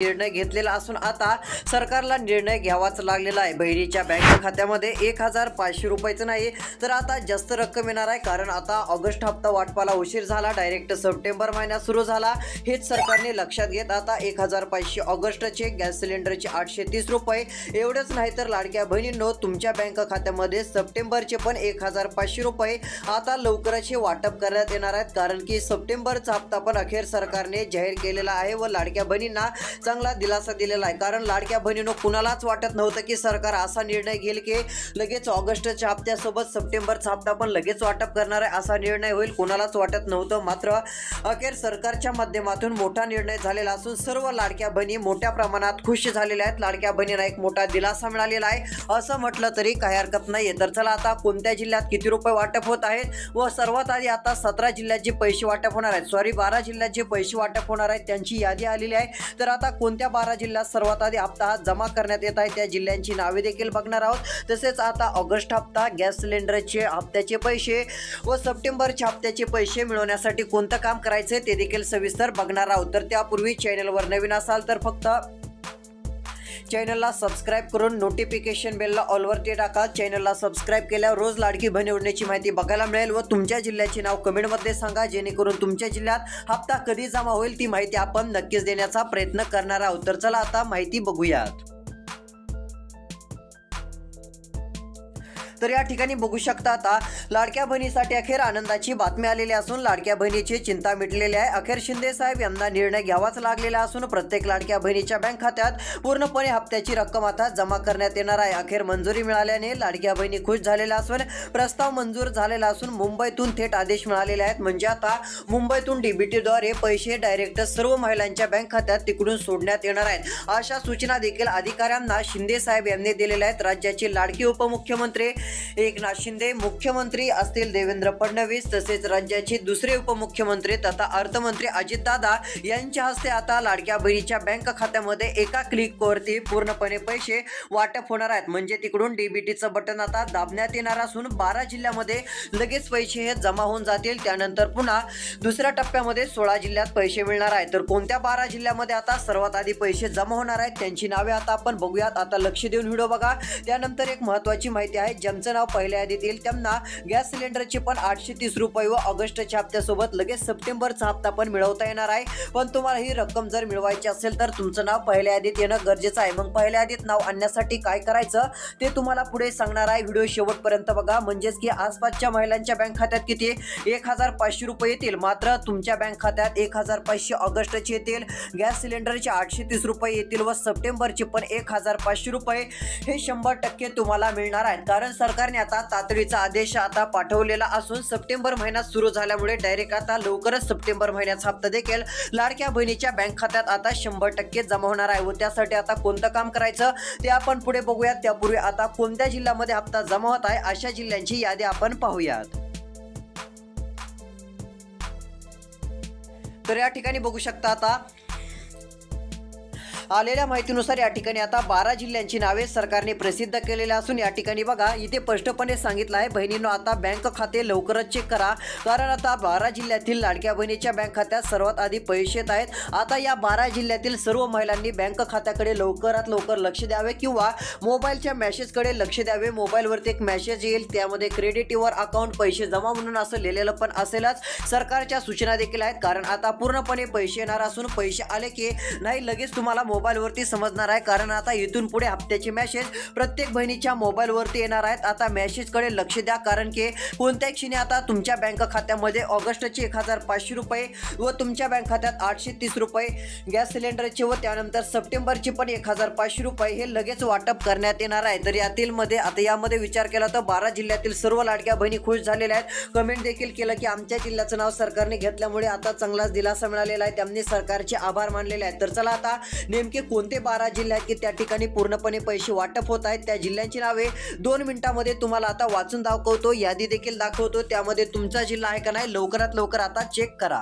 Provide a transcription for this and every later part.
निर्णय घेतलेला असून आता सरकारला निर्णय घ्यावाच लागलेला आहे। बहिणीच्या बँक खात्यामध्ये 1500 रुपयाचं नाही तर आता जास्त रक्कम येणार आहे, कारण आता ऑगस्ट हप्ता वाटपाला उशीर झाला, डायरेक्ट सप्टेंबर महिना सुरू झाला। हेच सरकारने लक्षात घेत आता 1500 ऑगस्टचे गॅस सिलेंडरचे 830 रुपये। एवढंच नाही तर लाडक्या बहिणींनो, तुमच्या बँक खात्यामध्ये सप्टेंबरचे पण 1500 रुपये आता लवकरच वाटप करण्यात येणार आहेत, कारण की सप्टेंबरचा हप्ता पण अखेर सरकारने जाहीर केलेला आहे व लाडक्या बहिणींना चांगला दिलासा दिलेला आहे। कारण लाडक्या बहिणींनो, कुणालाच वाटत नव्हतं की सरकार असा निर्णय घेईल की लगेच ऑगस्टच्या हप्त्यासोबत सप्टेंबरचा हप्ता पण लगेच वाटप करणार आहे, असा निर्णय होईल कुणालाच वाटत नव्हतं। मात्र अखेर सरकारच्या माध्यमातून मोठा निर्णय झालेला असून सर्व लाडक्या बहिणी मोठ्या प्रमाणात खुश झालेल्या आहेत। लाडक्या बहिणींना एक मोठा दिलासा मिळालेला आहे असं म्हटलं तरी काही हरकत नाहीये। तर चला आता कोणत्या जिल्ह्यात किती रुपये वाटप होत आहेत व सर्वात आधी आता 17 जिल्ह्यात जे पैसे वाटप होणार आहेत, 12 जिल्ह्यात जे पैसे वाटप होणार आहेत त्यांची यादी आलेली आहे। तर आता कोणत्या 12 जिल्ह्यात सर्वात आधी हप्ता जमा करण्यात येत आहे त्या जिल्ह्यांची नावे देखील बघणार आहोत। तसेच आता ऑगस्ट हप्ता, गॅस सिलेंडरचे हप्त्याचे पैसे व सप्टेंबरच्या हप्त्याचे पैसे मिळवण्यासाठी कोणतं काम करायचे ते देखील सविस्तर बघणार आहोत। तर त्यापूर्वी चॅनलवर नवीन असाल तर फक्त चॅनलला सबस्क्राइब करून नोटिफिकेशन बेलला ऑलवरती टाका। चॅनलला सबस्क्राइब केल्यावर रोज लाडकी बहीण योजनेची माहिती बघायला मिळेल व तुमच्या जिल्ह्याचे नाव कमेंटमध्ये सांगा, जेणेकरून तुमच्या जिल्ह्यात हप्ता कधी जमा होईल ती माहिती आपण नक्कीच देण्याचा प्रयत्न करणार आहोत। तर चला आता माहिती बघूयात। तर या ठिकाणी बघू शकता आता लाडक्या बहिणीसाठी अखेर आनंदाची बातमी आलेली असून लाडक्या बहिणीची चिंता मिटलेली आहे। अखेर शिंदे साहेब यांना निर्णय घ्यावाच लागलेला असून प्रत्येक लाडक्या बहिणीच्या बँक खात्यात पूर्णपणे हप्त्याची रक्कम आता जमा करण्यात येणार आहे। अखेर मंजुरी मिळाल्याने लाडक्या बहिणी खुश झालेल्या असून प्रस्ताव मंजूर झालेला असून मुंबईतून थेट आदेश मिळालेले आहेत। म्हणजे आता मुंबईतून डीबीटीद्वारे पैसे डायरेक्ट सर्व महिलांच्या बँक खात्यात तिकडून सोडण्यात येणार आहेत, अशा सूचना देखील अधिकाऱ्यांना शिंदे साहेब यांनी दिलेल्या आहेत। राज्याचे लाडके उपमुख्यमंत्री एकनाथ शिंदे, मुख्यमंत्री असतील देवेंद्र फडणवीस, तसेच राज्याचे दुसरे उपमुख्यमंत्री तथा अर्थमंत्री अजितदादा यांच्या हस्ते आता लाडक्या बहिणीच्या बँक खात्यामध्ये एका क्लिकवरती पूर्णपणे पैसे वाटप होणार आहेत। म्हणजे तिकडून डीबीटीचं बटन आता दाबण्यात येणार असून 12 जिल्ह्यामध्ये लगेच पैसे हे जमा होऊन जातील। त्यानंतर पुन्हा दुसऱ्या टप्प्यामध्ये 16 जिल्ह्यात पैसे मिळणार आहेत। तर कोणत्या 12 जिल्ह्यामध्ये आता सर्वात आधी पैसे जमा होणार आहेत त्यांची नावे आता आपण बघूयात। आता लक्ष देऊन व्हिडिओ बघा। त्यानंतर एक महत्त्वाची माहिती आहे, ज्यांचं नाव पहिल्या यादीत येईल त्यांना गॅस सिलेंडरचे पण 830 रुपये व ऑगस्टच्या हप्त्यासोबत लगेच सप्टेंबरचा हप्ता पण मिळवता येणार आहे। पण तुम्हाला ही रक्कम जर मिळवायची असेल तर तुमचं नाव पहिल्या यादीत येणं गरजेचं आहे। मग पहिल्या यादीत नाव आणण्यासाठी काय करायचं ते तुम्हाला पुढे सांगणार आहे, व्हिडिओ शेवटपर्यंत बघा। म्हणजेच की आसपासच्या महिलांच्या बँक खात्यात किती 1500 रुपये येतील, मात्र तुमच्या बँक खात्यात 1500 ऑगस्टचे येतील, गॅस सिलेंडरचे 830 रुपये येतील व सप्टेंबरचे पण 1500 रुपये हे 100% तुम्हाला मिळणार आहेत। कारण सरकारने आता तातडीचा आदेश आता पाठवलेला असून सप्टेंबर महिना सुरू झाल्यामुळे डायरेक्ट आता लवकरच सप्टेंबर महिन्याचा हप्ता देखील लाडक्या बहिणीच्या बँक खात्यात आता 100% जमा होणार आहे व त्यासाठी आता कोणतं काम करायचं ते आपण पुढे बघूयात। त्यापूर्वी आता कोणत्या जिल्ह्यामध्ये हप्ता जमा होत आहे अशा जिल्ह्यांची यादी आपण पाहूयात। तर या ठिकाणी बघू शकता आता आलेल्या माहितीनुसार या ठिकाणी आता 12 जिल्ह्यांची नावे सरकारने प्रसिद्ध केलेली असून या ठिकाणी बघा इथे स्पष्टपणे सांगितलं आहे, बहिणींनो आता बँक खाते लवकरच चेक करा, कारण आता 12 जिल्ह्यातील लाडक्या बहिणीच्या बँक खात्यात सर्वात आधी पैसे येत आहेत। आता या 12 जिल्ह्यातील सर्व महिलांनी बँक खात्याकडे लवकरात लवकर लक्ष द्यावे किंवा मोबाईलच्या मेसेजकडे लक्ष द्यावे। मोबाईलवरती एक मेसेज येईल, त्यामध्ये क्रेडिट युअर अकाउंट पैसे जमा म्हणून असं लिहिलेलं पण असेलच। सरकारच्या सूचना देखील आहेत, कारण आता पूर्णपणे पैसे येणार असून पैसे आले की नाही लगेच तुम्हाला मोबाईलवरती समजणार आहे, कारण आता इथून पुढे हप्त्याचे मेसेज प्रत्येक बहिणीच्या मोबाईलवरती येणार आहेत। आता मेसेजकडे लक्ष द्या, कारण की कोणत्याही क्षणी आता तुमच्या बँक खात्यामध्ये ऑगस्टचे 1500 रुपये व तुमच्या बँक खात्यात 830 रुपये गॅस सिलेंडरचे व त्यानंतर सप्टेंबरचे पण 1500 रुपये हे लगेच वाटप करण्यात येणार आहे। तर यामध्ये विचार केला तर 12 जिल्ह्यातील सर्व लाडक्या बहिणी खुश झालेल्या आहेत। कमेंट देखील केलं की आमच्या जिल्ह्याचं नाव सरकारने घेतल्यामुळे आता चांगलाच दिलासा मिळालेला आहे, त्यांनी सरकारचे आभार मानलेले आहेत। तर चला आता नेमके कोणते 12 जिल्हे आहेत की त्या ठिकाणी पूर्णपणे पैसे वाटप होत आहेत त्या जिल्ह्यांची नावे 2 मिनिटांमध्ये तुम्हाला आता वाचून दाखवतो, यादी देखील दाखवतो, त्यामध्ये तुमचा जिल्हा आहे का नाही लवकरात लवकर आता चेक करा।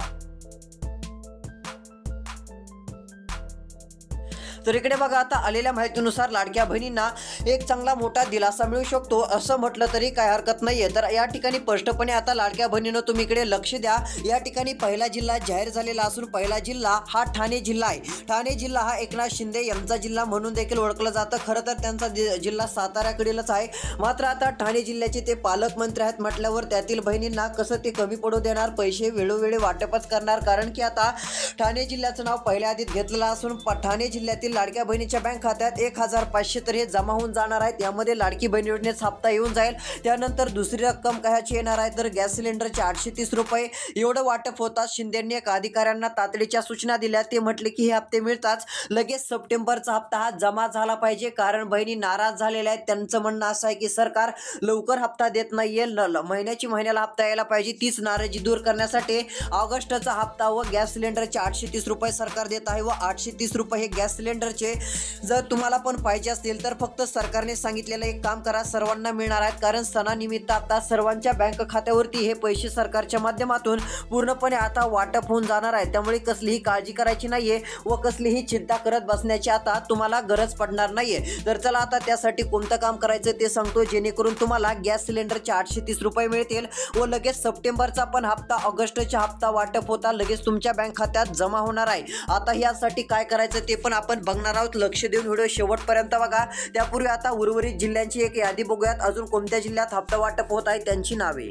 तर इकडे बघा आता आलेल्या माहितीनुसार लाडक्या बहिणींना एक चांगला मोठा दिलासा मिळू शकतो असं म्हटलं तरी काय हरकत नाहीये। तर या ठिकाणी स्पष्टपणे आता लाडक्या बहिणींनो तुम्ही इकडे लक्ष द्या। या ठिकाणी पहिला जिल्हा जाहीर झालेला असून पहिला जिल्हा हा ठाणे जिल्हा आहे। ठाणे जिल्हा हा एकनाथ शिंदे यांचा जिल्हा म्हणून देखील ओळखला जातं। खरं तर त्यांचा जिल्हा साताऱ्याकडीलच आहे, मात्र आता ठाणे जिल्ह्याचे ते पालकमंत्री आहेत म्हटल्यावर त्यातील बहिणींना कसं ते कमी पडू देणार, पैसे वेळोवेळी वाटपच करणार। कारण की आता ठाणे जिल्ह्याचं नाव पहिल्या आधीत घेतलेलं असून ठाणे जिल्ह्यातील लाडक्या बहिणीच्या बँक खात्यात 1500 तर हे जमा होऊन जाणार आहेत। यामध्ये लाडकी बहीण योजनेचा हप्ता येऊन जाईल। त्यानंतर दुसरी रक्कम कायची येणार आहे तर गॅस सिलेंडरचे 830 रुपये एवढं वाटप होतात। शिंदेंनी एक अधिकाऱ्यांना तातडीच्या सूचना दिल्या। ते म्हटले की हे हप्ते मिळताच लगेच सप्टेंबरचा हप्ता हा जमा झाला पाहिजे, कारण बहिणी नाराज झालेल्या आहेत। त्यांचं म्हणणं असं आहे की सरकार लवकर हप्ता देत नाहीये, महिन्याला हप्ता यायला पाहिजे। तीच नाराजी दूर करण्यासाठी ऑगस्टचा हप्ता व गॅस सिलेंडरचे 830 रुपये सरकार देत आहे व 830 रुपये हे गॅस सिलेंडरचे जर तुम्हाला पण पाहिजे असतील तर फक्त सरकारने सांगितलेलं एक काम करा, सर्वांना मिळणार आहेत। कारण सणानिमित्त आता सर्वांच्या बँक खात्यावरती हे पैसे सरकारच्या माध्यमातून पूर्णपणे आता वाटप होऊन जाणार आहे। त्यामुळे कसलीही काळजी करायची नाहीये व कसलीही चिंता करत बसण्याची आता तुम्हाला गरज पडणार नाहीये। तर चला आता त्यासाठी कोणतं काम करायचं ते सांगतो, जेणेकरून तुम्हाला गॅस सिलेंडरचे 830 रुपये मिळतील व लगेच सप्टेंबरचा पण हप्ता, ऑगस्टचा हप्ता वाटप होता लगेच तुमच्या बँक खात्यात जमा होणार आहे। आता यासाठी काय करायचं ते पण आपण बघणार आहोत। लक्ष देऊन व्हिडिओ शेवटपर्यंत बघा। त्यापूर्वी आता उर्वरित जिल्ह्यांची एक यादी बघूयात, अजून कोणत्या जिल्ह्यात हप्ता वाटप होत आहे त्यांची नावे।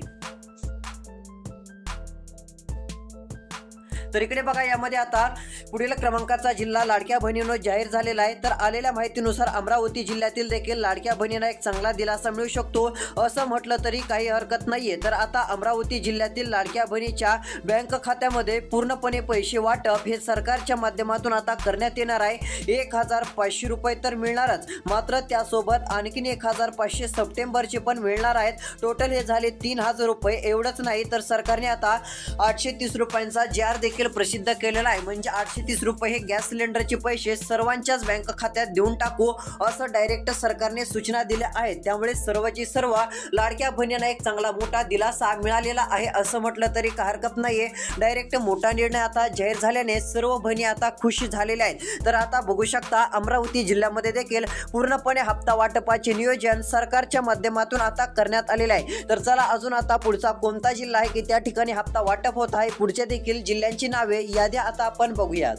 तर इकडे बघा यामध्ये आता पुढील क्रमांकाचा जिल्हा लाडक्या बहिणींनो जाहीर झालेला आहे। तर आलेल्या माहितीनुसार अमरावती जिल्ह्यातील देखील लाडक्या बहिणींना एक चांगला दिलासा मिळू शकतो असं म्हटलं तरी काही हरकत नाहीये। तर आता अमरावती जिल्ह्यातील लाडक्या बहिणीच्या बँक खात्यामध्ये पूर्णपणे पैसे वाटप हे सरकारच्या माध्यमातून आता करण्यात येणार आहे। 1500 रुपये तर मिळणारच, मात्र त्यासोबत आणखीन 1500 सप्टेंबरचे पण मिळणार आहेत। टोटल हे झाले 3000 रुपये। एवढंच नाही तर सरकारने आता 830 रुपयांचा जार देखील प्रसिद्ध केलेला आहे। म्हणजे 830 रुपये हे गॅस सिलेंडरचे पैसे सर्वांच्याच बँक खात्यात देऊन टाकू असं डायरेक्ट सरकारने सूचना दिल्या आहेत। त्यामुळे सर्वची सर्व लाडक्या बहिणींना एक चांगला मोठा दिलासा मिळालेला आहे असं म्हटलं तरी काही हरकत नाहीये। डायरेक्ट मोठा निर्णय आता जाहीर झाल्याने सर्व बहिणी आता खुश झालेल्या आहेत। तर आता बघू शकता अमरावती जिल्ह्यामध्ये देखील पूर्णपणे हप्ता वाटपाचे नियोजन सरकारच्या माध्यमातून आता करण्यात आलेले आहे। तर चला अजून आता पुढचा कोणता जिल्हा आहे की त्या ठिकाणी हप्ता वाटप होत आहे, पुढच्या देखील जिल्ह्यांची नावे याद्या आता आपण बघूयात।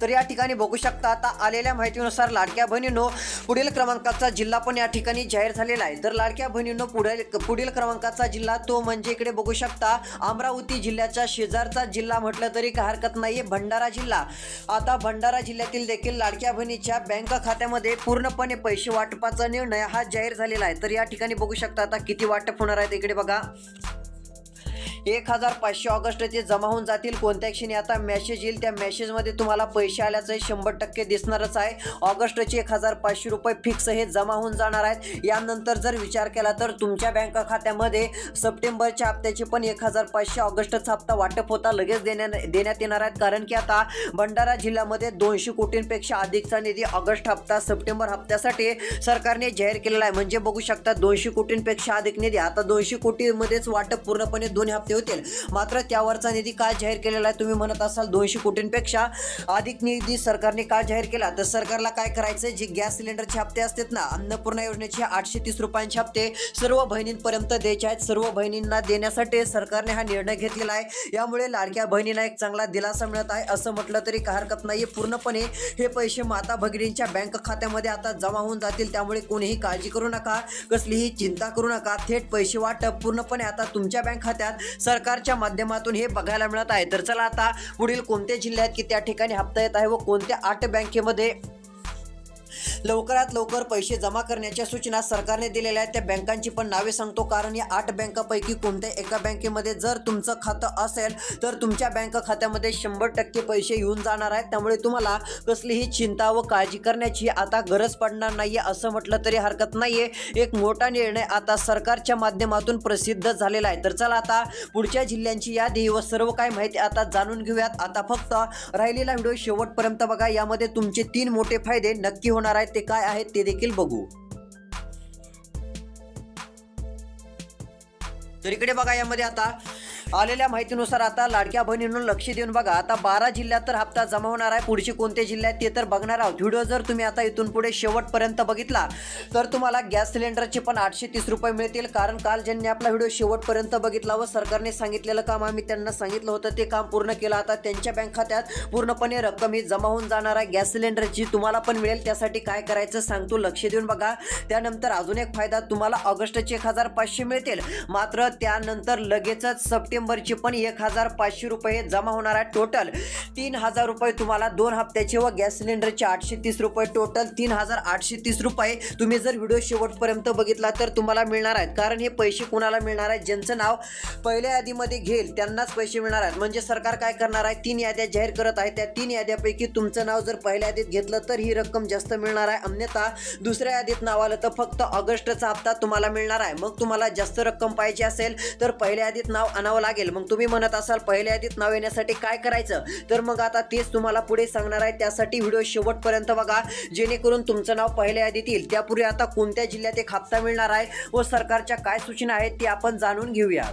तर या ठिकाणी बघू शकता आता आलेल्या माहितीनुसार लाडक्या बहिणींनो पुढील क्रमांकाचा जिल्हा पण या ठिकाणी जाहीर झालेला आहे। तर लाडक्या बहिणींनो पुढील क्रमांकाचा जिल्हा तो म्हणजे इकडे बघू शकता अमरावती जिल्ह्याच्या शेजारचा जिल्हा म्हटलं तरी काही हरकत नाहीये, भंडारा जिल्हा। आता भंडारा जिल्ह्यातील देखील लाडक्या बहिणीच्या बँक खात्यामध्ये पूर्णपणे पैसे वाटपाचा निर्णय हा जाहीर झालेला आहे। तर या ठिकाणी बघू शकता आता किती वाटप होणार आहे इकडे बघा। 1500 ऑगस्टचे जमा होऊन जातील। कोणत्या क्षणी आता मेसेज येईल त्या मेसेजमध्ये तुम्हाला पैसे आल्याचं 100% दिसणारच आहे। ऑगस्टचे 1500 रुपये फिक्स हे जमा होऊन जाणार आहेत। यानंतर जर विचार केला तर तुमच्या बँक खात्यामध्ये सप्टेंबरच्या हप्त्याचे पण 1500 ऑगस्टचा हप्ता वाटप होता लगेच देण्यात येणार आहेत। कारण की आता भंडारा जिल्ह्यामध्ये 200 कोटींपेक्षा अधिकचा निधी ऑगस्ट हप्ता सप्टेंबर हप्त्यासाठी सरकारने जाहीर केलेला आहे। म्हणजे बघू शकता 200 कोटींपेक्षा अधिक निधी, आता 200 कोटीमध्येच वाटप पूर्णपणे 2 हप्ते होतील, मात्र त्यावरचा निधी का जाहीर केलेला आहे तुम्ही म्हणत असाल 200 कोटींपेक्षा अधिक निधी सरकारने का जाहीर केला। तर सरकारला काय करायचं, जे गॅस सिलेंडरचे हप्ते असतात ना, अन्नपूर्णा योजनेचे 830 रुपयांचे हप्ते सर्व बहिणींपर्यंत द्यायचे आहेत। सर्व बहिणींना देण्यासाठी सरकारने हा निर्णय घेतलेला आहे। यामुळे लाडक्या बहिणींना एक चांगला दिलासा मिळत आहे असं म्हटलं तरी काही हरकत नाहीये। पूर्णपणे हे पैसे माता भगिनींच्या बँक खात्यामध्ये आता जमा होऊन जातील। त्यामुळे कोणीही काळजी करू नका, कसलीही चिंता करू नका। थेट पैसे वाटप पूर्णपणे आता तुमच्या बँक खात्यात सरकारच्या माध्यमातून हे बघायला मिळत आहे। तर चला आता पुढील कोणते जिल्हे आहेत की त्या ठिकाणी हप्ता येत आहे व कोणत्या 8 बँकेमध्ये लवकरात लवकर पैसे जमा करण्याच्या सूचना सरकारने दिलेल्या आहेत त्या बँकांची पण नावे सांगतो। कारण या 8 बँकांपैकी कोणत्या एका बँकेमध्ये जर तुमचं खातं असेल तर तुमच्या बँक खात्यामध्ये 100% पैसे येऊन जाणार आहेत। त्यामुळे तुम्हाला कसलीही चिंता व काळजी करण्याची आता गरज पडणार नाहीये असं म्हटलं तरी हरकत नाहीये। एक मोठा निर्णय आता सरकारच्या माध्यमातून प्रसिद्ध झालेला आहे। तर चला आता पुढच्या जिल्ह्यांची यादी व सर्व काही माहिती आता जाणून घेऊयात। आता फक्त राहिलेला व्हिडिओ शेवटपर्यंत बघा, यामध्ये तुमचे 3 मोठे फायदे नक्की होणार आहेत। ते काय आहेत ते देखील बघू। तर इकडे बघा यामध्ये आता आलेल्या माहितीनुसार आता लाडक्या बहिणींनो लक्ष देऊन बघा, आता 12 जिल्ह्यात तर हप्ता जमा होणार आहे. पुढचे कोणते जिल्हे आहेत ते तर बघणार आहोत. व्हिडिओ जर तुम्ही आता इथून पुढे शेवटपर्यंत बघितला तर तुम्हाला गॅस सिलेंडरचे पण 830 रुपये मिळतील. कारण काल ज्यांनी आपला व्हिडिओ शेवटपर्यंत बघितला व सरकारने सांगितलेलं काम आम्ही त्यांना सांगितलं होतं ते काम पूर्ण केलं. आता त्यांच्या बँक खात्यात पूर्णपणे रक्कम ही जमा होऊन जाणार आहे गॅस सिलेंडरची. तुम्हाला पण मिळेल. त्यासाठी काय करायचं सांगतो, लक्ष देऊन बघा. त्यानंतर अजून एक फायदा, तुम्हाला ऑगस्टचे 1500 मिळतील. मात्र त्यानंतर लगेचच सप्टेंबरचे पण 1500 रुपये जमा होणार आहे. टोटल 3000 रुपये तुम्हाला 2 हप्त्याचे व गॅस सिलेंडरचे 830 रुपये, टोटल 3830 रुपये तुम्ही जर व्हिडिओ शेवटपर्यंत बघितला तर तुम्हाला मिळणार आहेत. कारण हे पैसे कुणाला मिळणार आहेत, ज्यांचं नाव पहिल्या यादीमध्ये घेईल त्यांनाच पैसे मिळणार आहेत. म्हणजे सरकार काय करणार आहे, 3 याद्या जाहीर करत आहे. त्या 3 याद्यापैकी तुमचं नाव जर पहिल्या यादीत घेतलं तर ही रक्कम जास्त मिळणार आहे. अन्यथा दुसऱ्या यादीत नाव आलं तर फक्त ऑगस्टचा हप्ता तुम्हाला मिळणार आहे. मग तुम्हाला जास्त रक्कम पाहिजे असेल तर पहिल्या यादीत नाव आणावं लागेल. मग तुम्ही म्हणत असाल पहिल्या यादीत नाव येण्यासाठी काय करायचं, तर मग आता तेच तुम्हाला पुढे सांगणार आहे. त्यासाठी व्हिडिओ शेवटपर्यंत बघा, जेणेकरून तुमचं नाव पहिल्या यादीत येईल. त्यापूर्वी आता कोणत्या जिल्ह्यात एक हप्ता मिळणार आहे व सरकारच्या काय सूचना आहेत ते आपण जाणून घेऊया.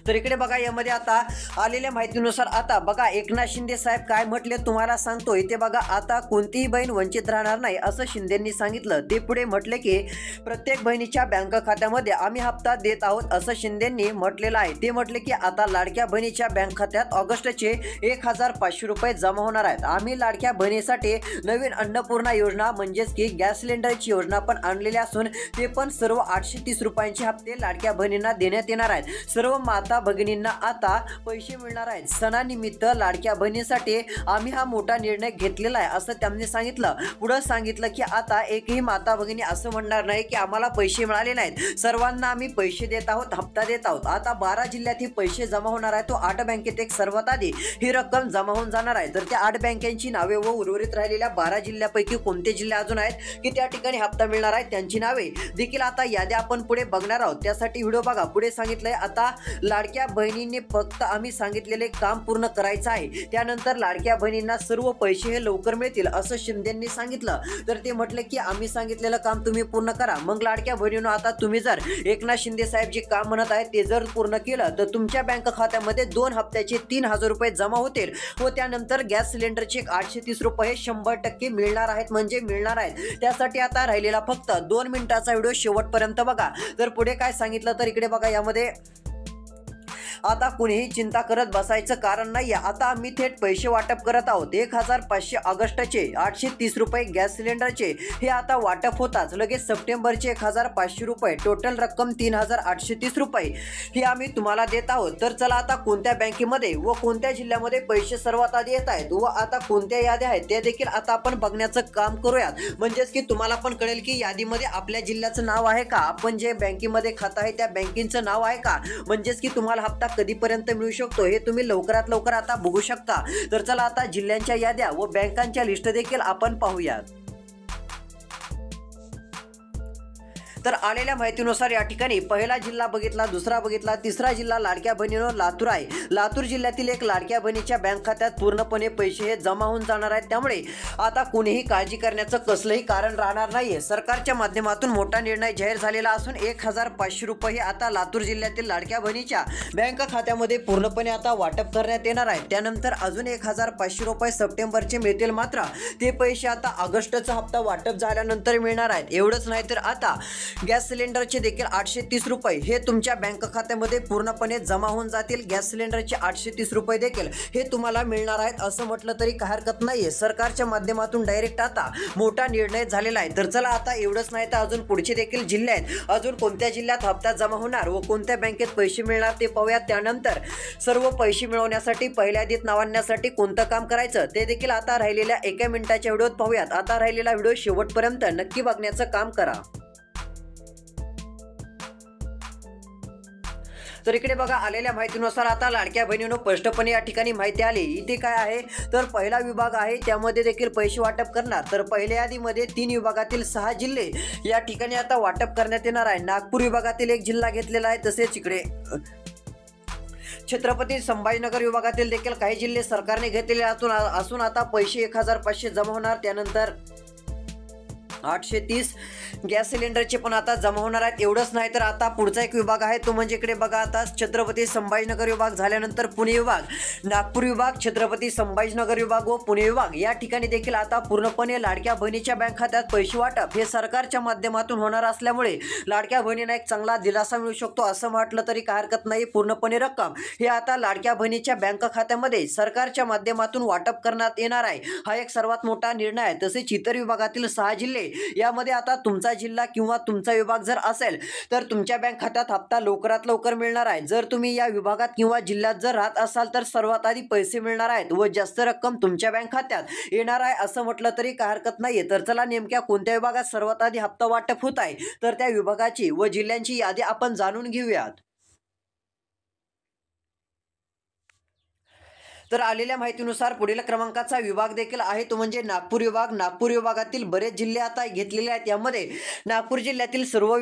तर इकडे बघा, यामध्ये आता आलेल्या माहितीनुसार आता बघा एकनाथ शिंदे साहेब काय म्हटले तुम्हाला सांगतो. इथे बघा, आता कोणतीही बहीण वंचित राहणार नाही असं शिंदेंनी सांगितलं. ते पुढे म्हटले की प्रत्येक बहिणीच्या बँक खात्यामध्ये आम्ही हप्ता देत आहोत असं शिंदेंनी म्हटलेलं आहे. ते म्हटले की आता लाडक्या बहिणीच्या बँक खात्यात ऑगस्टचे 1500 रुपये जमा होणार आहेत. आम्ही लाडक्या बहिणीसाठी नवीन अन्नपूर्णा योजना म्हणजेच की गॅस सिलेंडरची योजना पण आणलेली असून ते पण सर्व 830 रुपयांचे हप्ते लाडक्या बहिणींना देण्यात येणार आहेत. सर्व माता भगिनींना आता पैसे मिळणार आहेत. सणानिमित्त लाडक्या बहिणीसाठी आम्ही हा मोठा निर्णय घेतलेला आहे असं त्यांनी सांगितलं. पुढे सांगितलं की आता एकही माता भगिनी असं म्हणणार नाही की आम्हाला पैसे मिळाले नाहीत. सर्वांना आम्ही पैसे देत आहोत, हप्ता देत आहोत. आता 12 जिल्ह्यात ही पैसे जमा होणार आहे. तो 8 बँकेत एक सर्वात आधी ही रक्कम जमा होऊन जाणार आहे. तर त्या 8 बँकांची नावे व उर्वरित राहिलेल्या 12 जिल्ह्यापैकी कोणते जिल्हे अजून आहेत की त्या ठिकाणी हप्ता मिळणार आहे त्यांची नावे देखील आता याद्या आपण पुढे बघणार आहोत. त्यासाठी व्हिडिओ बघा. पुढे सांगितलंय आता लाडक्या बहिणींनी फक्त आम्ही सांगितलेले काम पूर्ण करायचं आहे. त्यानंतर लाडक्या बहिणींना सर्व पैसे हे लवकर मिळतील असं शिंदेंनी सांगितलं. तर ते म्हटले की आम्ही सांगितलेलं काम तुम्ही पूर्ण करा. मग लाडक्या बहिणींनो, आता तुम्ही जर एकनाथ शिंदे साहेब जे काम म्हणत आहेत ते जर पूर्ण केलं तर तुमच्या बँक खात्यामध्ये 2 हप्त्याचे 3000 रुपये जमा होतील व त्यानंतर गॅस सिलेंडरचे 830 रुपये 100% मिळणार आहेत, म्हणजे मिळणार आहेत. त्यासाठी आता राहिलेला फक्त 2 मिनिटाचा व्हिडिओ शेवटपर्यंत बघा. तर पुढे काय सांगितलं तर इकडे बघा, यामध्ये आता कुणीही चिंता करत बसायचं कारण नाही. आता आम्ही थेट पैसे वाटप करत आहोत. 1500 ऑगस्टचे 830 रुपये गॅस सिलेंडरचे हे आता वाटप होताच लगेच सप्टेंबरचे 1500 रुपये, टोटल रक्कम 3830 रुपये ही आम्ही तुम्हाला देत आहोत. तर चला, आता कोणत्या बँकेमध्ये व कोणत्या जिल्ह्यामध्ये पैसे सर्वात आधी येत आहेत व आता कोणत्या याद्या आहेत ते देखील आता आपण बघण्याचं काम करूयात. म्हणजेच की तुम्हाला पण कळेल की यादीमध्ये आपल्या जिल्ह्याचं नाव आहे का, आपण जे बँकेमध्ये खातं आहे त्या बँकेचं नाव आहे का, म्हणजेच की तुम्हाला हप्ता कधीपर्यंत मिळू शकतो हे तुम्ही लवकरात लवकर आता बघू शकता. तर चला, आता जिल्ह्यांच्या याद्या व बँकांच्या लिस्ट देखील आपण पाहूयात. तर आलेल्या माहितीनुसार या ठिकाणी पहिला जिल्हा बघितला, दुसरा बघितला, तिसरा जिल्हा लाडक्या बहिणींनो लातूर आहे. लातूर जिल्ह्यातील एक लाडक्या बहिणीच्या बँक खात्यात पूर्णपणे पैसे हे जमा होऊन जाणार आहेत. त्यामुळे आता कोणीही काळजी करण्याचं कसलंही कारण राहणार नाहीये. सरकारच्या माध्यमातून मोठा निर्णय जाहीर झालेला असून 1500 रुपये आता लातूर जिल्ह्यातील लाडक्या बहिणीच्या बँक खात्यामध्ये पूर्णपणे आता वाटप करण्यात येणार आहे. त्यानंतर अजून 1500 रुपये सप्टेंबरचे मिळतील. मात्र ते पैसे आता ऑगस्टचा हप्ता वाटप झाल्यानंतर मिळणार आहेत. एवढंच नाही तर आता गॅस सिलेंडरचे देखील 830 रुपये हे तुमच्या बँक खात्यामध्ये पूर्णपणे जमा होऊन जातील. गॅस सिलेंडरचे 830 रुपये देखील हे तुम्हाला मिळणार आहेत असं म्हटलं तरी काही हरकत नाहीये. सरकारच्या माध्यमातून डायरेक्ट आता मोठा निर्णय झालेला आहे. तर चला, आता एवढंच नाही तर अजून पुढचे देखील जिल्हे आहेत. अजून कोणत्या जिल्ह्यात हप्ता जमा होणार व कोणत्या बँकेत पैसे मिळणार ते पाहूयात. त्यानंतर सर्व पैसे मिळवण्यासाठी पहिल्या यादीत नाव आणण्यासाठी कोणतं काम करायचं ते देखील आता राहिलेल्या 1 मिनिटाच्या व्हिडिओत पाहूयात. आता राहिलेला व्हिडिओ शेवटपर्यंत नक्की बघण्याचं काम करा. तर इकडे बघा, आलेल्या माहितीनुसार आता लाडक्या बहिणींनो स्पष्टपणे या ठिकाणी माहिती आली. इथे काय आहे तर पहिला विभाग आहे त्यामध्ये देखील पैसे वाटप करणार. तर पहिल्या यादीमध्ये 3 विभागातील 6 जिल्हे या ठिकाणी आता वाटप करण्यात येणार आहे. नागपूर विभागातील 1 जिल्हा घेतलेला आहे. तसेच इकडे छत्रपती संभाजीनगर विभागातील देखील काही जिल्हे सरकारने घेतलेले असून आता पैसे 1500 जमा होणार. त्यानंतर 830 गॅस सिलेंडरचे पण आता जमा होणार आहेत. एवढंच नाही तर आता पुढचा एक विभाग आहे तो म्हणजे इकडे बघा, आता छत्रपती संभाजीनगर विभाग झाल्यानंतर पुणे विभाग, नागपूर विभाग, छत्रपती संभाजीनगर विभाग व पुणे विभाग या ठिकाणी देखील आता पूर्णपणे लाडक्या बहिणीच्या बँक खात्यात पैसे वाटप हे सरकारच्या माध्यमातून होणार असल्यामुळे लाडक्या बहिणींना एक चांगला दिलासा मिळू शकतो असं म्हटलं तरी काय हरकत नाही. पूर्णपणे रक्कम हे आता लाडक्या बहिणीच्या बँक खात्यामध्ये सरकारच्या माध्यमातून वाटप करण्यात येणार आहे. हा एक सर्वात मोठा निर्णय आहे. तसेच इतर विभागातील 6 जिल्हे यामध्ये आता तुमचा जिल्हा किंवा तुमचा विभाग जर असेल तर तुमच्या बँक खात्यात हप्ता लवकरात लवकर मिळणार आहे. जर तुम्ही या विभागात किंवा जिल्ह्यात जर राहत असाल तर सर्वात आधी पैसे मिळणार आहेत व जास्त रक्कम तुमच्या बँक खात्यात येणार आहे असं म्हटलं तरी काय हरकत नाहीये. तर चला नेमक्या कोणत्या विभागात सर्वात आधी हप्ता वाटप होत आहे तर त्या विभागाची व जिल्ह्यांची यादी आपण जाणून घेऊयात. तर आलेल्या माहितीनुसार पुढील क्रमांकाचा विभाग देखील आहे तो म्हणजे नागपूर विभाग. नागपूर विभागातील बरेच जिल्हे आता घेतलेले आहेत. यामध्ये नागपूर जिल्ह्यातील सर्व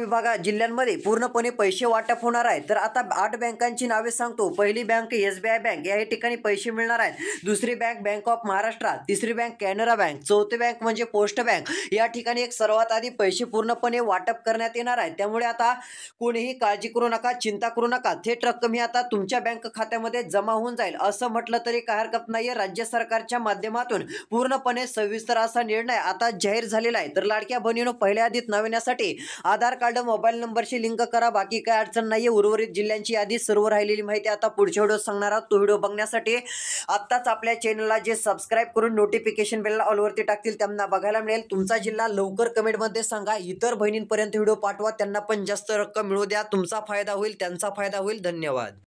जिल्ह्यांमध्ये पूर्णपणे पैसे वाटप होणार आहे. तर आता 8 बँकांची नावे सांगतो. पहिली बँक SBI बँक, या ठिकाणी पैसे मिळणार आहेत. दुसरी बँक बँक ऑफ महाराष्ट्र, तिसरी बँक कॅनरा बँक, चौथी बँक म्हणजे पोस्ट बँक. या ठिकाणी एक सर्वात आधी पैसे पूर्णपणे वाटप करण्यात येणार आहे. त्यामुळे आता कोणीही काळजी करू नका, चिंता करू नका. थेट रक्कम ही आता तुमच्या बँक खात्यामध्ये जमा होऊन जाईल असं म्हटलं तरी काय हरकत नाहीये. राज्य सरकारच्या माध्यमातून पूर्णपणे सविस्तर असा निर्णय आता जाहीर झालेला आहे. तर लाडक्या बहिणींनो, पहिल्या यादीत नाव येण्यासाठी आधार कार्ड मोबाईल नंबरशी लिंक करा. बाकी काय अडचण नाहीये. उर्वरित जिल्ह्यांची यादी सर्व राहिलेली माहिती आता पुढच्या व्हिडिओ सांगणार आहोत. तो व्हिडिओ बघण्यासाठी आत्ताच आपल्या चॅनलला जे सबस्क्राईब करून नोटिफिकेशन बेल ऑलवरती टाकतील त्यांना बघायला मिळेल. तुमचा जिल्हा लवकर कमेंटमध्ये सांगा. इतर बहिणींपर्यंत व्हिडिओ पाठवा, त्यांना पण जास्त रक्कम मिळू द्या. तुमचा फायदा होईल, त्यांचा फायदा होईल. धन्यवाद.